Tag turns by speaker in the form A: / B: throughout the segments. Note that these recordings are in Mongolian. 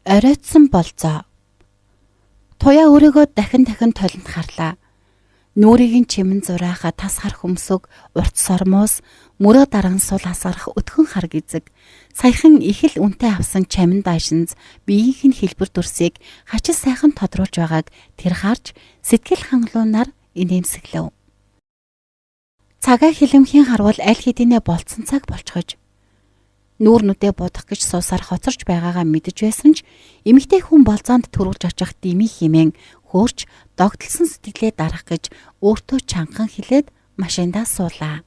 A: Оройтсон болзоо. Туяа өөрийгөө дахин толинд харлаа. Нүрийн чимэн зурайх тас хар хөмсөг, урт сормоос, мөрөө даран сул асгарах өтгөн хар гизэг, саяхан их л үнтэй авсан чамин даашинз биеийнх нь хэлбэр дүрсийг хачис сайхан тодруулж байгааг тэр харж сэтгэл хангалуунаар инээмсэглэв. Цагаа хилэмхийн харвал аль хэдийнэ болцсон цаг болчихож. Нүүр нүдэ будах гэж суусаар хоцорч байгаагаа мэдэж байсан ч эмэгтэй хүн болзоонд төрүүлж очих дими химэн хөөрч догтлсон сэтгэлээ дарах гэж өөртөө чанган хэлээд машиндаа суулаа.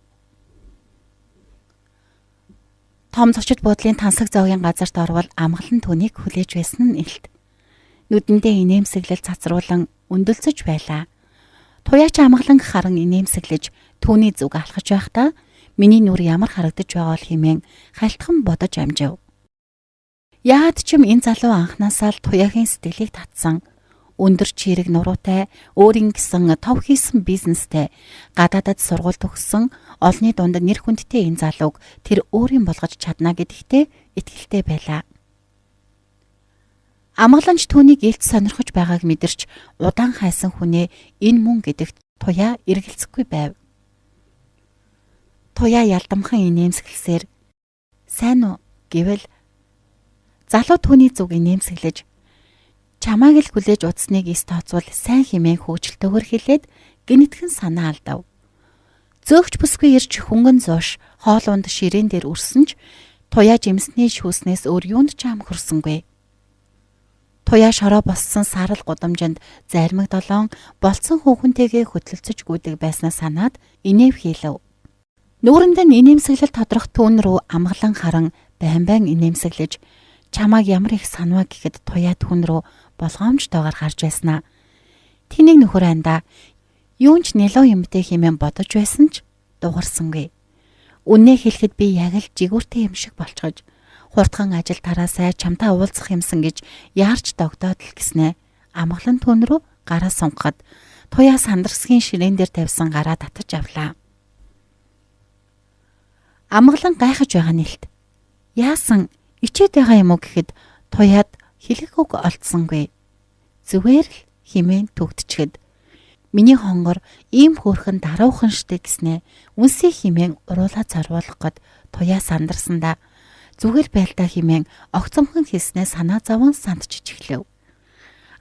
A: Том зочид буудлын тансаг зоогийн газарт орвол амгалан түүнийг хүлээж байсан нь илт. Нүдэндээ инээмсэглэл цацруулан өндөлцөж байлаа. Туяач амгалан харан инээмсэглэж түүний зүг алхаж байхдаа миний нүр ямар харагдаж байгаа бол хэмээн халтхан бодож амжив. Яад ч юм энэ залуу анхнаасаа л туяагийн сэтгэлийг татсан. Өндөр чирэг нуруутай, өөрийн гэсэн тов хийсэн бизнестэй, гадаадад сургууль төгссөн, олны дунд нэр хүндтэй энэ залууг тэр өөрийн болгож чадна гэдэгтээ итгэлтэй байлаа. Амгаланч түүнийг илт сонирхож байгааг мэдэрч удаан хайсан хүнээ энэ мөн гэдэгт туяа эргэлзэхгүй байв. Туяа ялдамхан инээмсэглсээр "Сайн уу?" гэвэл залуу түүний зүг инээмсэглэж чамааг л хүлээж утсныг эс тооцвол сайн хэмээн хөөжөлтөөр хэлээд гинэтхэн санаа алдав. Зөөгч бүсгүй ирж хөнгөн зууш хоол унд ширээн дээр үрсэн ч туяа жимсний шүүснээс өөр юунд ч ам хөрсөнгүй. Туяа шороо боссон сарал гудамжинд зармигдолоон болцсон хүүхэнтэйгээ хөтлөлцөж гүйдэг байснаа санаад инэв хийлэв. Нүүрэнд нь инээмсэглэл тодрох түүн рүү амгалан харан байн инээмсэглэж чамааг ямар их санваа гэхэд туяа түүн рүү болгоомжтойгоор харж байснаа. Тэнийг нөхөр андаа юунч нэлоо юмтэй хэмээн бодож байсан ч дугарсангүй. Үнээ хэлэхэд би яг л жигүүртэй юм шиг болчихож хурдхан ажил тараасай чамтай уулзах юмсан гэж яарч догдоод л гэснэ. Амгалан түүн рүү гараа сунгахад туяа сандарсгийн ширээн дээр тавьсан гараа татаж авлаа. Амгалан гайхаж байгаа нэлт. Яасан ичээд байгаа юм уу гэхэд туяад хэлэх үг олдсонгүй. Зүгээр л химэн төгтчихэд миний хонгор ийм хөөрхөн даруухан штэ гэснэ. Үнсээ химэн уруулаа зарвуулах гээд туяа сандарсандаа зүгээр байлтаа химэн огцомхон хэлснээ санаа зовон сандчиж эхлэв.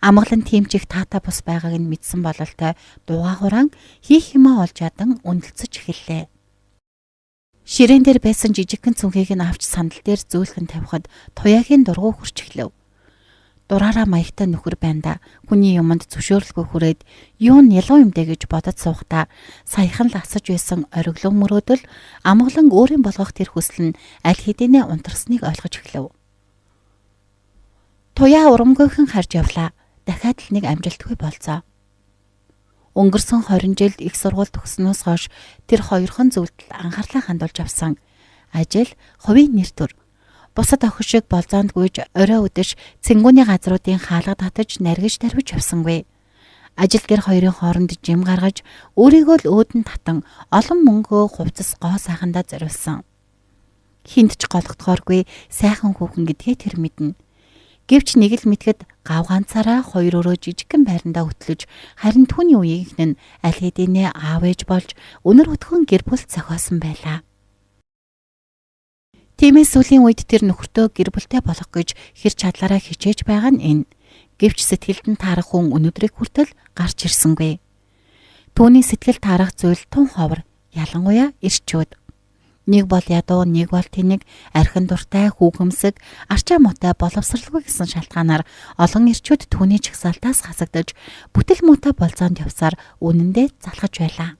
A: Амгалан тиймчих таата бус байгааг нь мэдсэн бололтой дугаа хураан хийх юмаа олж ядан үнэлцэж эхэллээ. Ширээн дээр байсан жижигхэн цүнхийг нь авч сандал дээр зөөлхөн тавихад туяагийн дургу хурч эхлэв. Дураараа маягтай нөхөр байнда хүний юмд зөвшөөрлгүй хүрээд юу нялуу юм дэ гэж бодож суухдаа саяхан л асаж байсан ориглон мөрөөдөл амгалан өөрийн болгох тэр хүсэл нь аль хэдийнэ унтарсныг ойлгож эхлэв. Туяа урамгүйхэн харж явлаа. Дахиад л нэг амжилтгүй болцоо. Өнгөрсөн 20 жилд их сургууль төгснөөс хойш тэр хоёрхан зүйлд анхаарлаа хандуулж авсан. Ажил, хувийн нэр төр. Бусад охин шиг болзоонд гүйж орой өдөш цэнгүүний газруудын хаалга татаж наргиж тарвиж авсангүй. Ажил гэр хоёрын хооронд жим гаргаж өөрийгөө л өөдөн татан олон мөнгөө хувцас гоо сайхандаа зориулсан. Хинт ч голгодохооргүй сайхан хүүхэн гэдгээ тэр мэднэ. Гэвч нэг л мэдгэд гав ганцаараа хоёр өрөө жижигхэн байрандаа хөтлөж харин түүний үеийнх нь аль хэдийнэ аав ээж болж өнөр өтгөн гэр бүл зохиосон байлаа. Тиймээс сүүлийн үед тэр нөхөртөө гэр бүлтэй болох гэж хэр чадлаараа хичээж байгаа нь энэ. Гэвч сэтгэлд нь таарах хүн өнөдрийг хүртэл гарч ирсэнгүй. Түүний сэтгэл таарах зүйл тун ховор, ялангуяа эрчүүд. Нэг бол ядуу, нэг бол тэнэг, архин дуртай, хүүхэмсэг, арчаа муутай боловсралгүй гэсэн шалтгаанаар олон эрчүүд түүний чагсаалтаас хасагдаж бүтэл муутай болзоонд явсаар үнэндээ залхаж байлаа.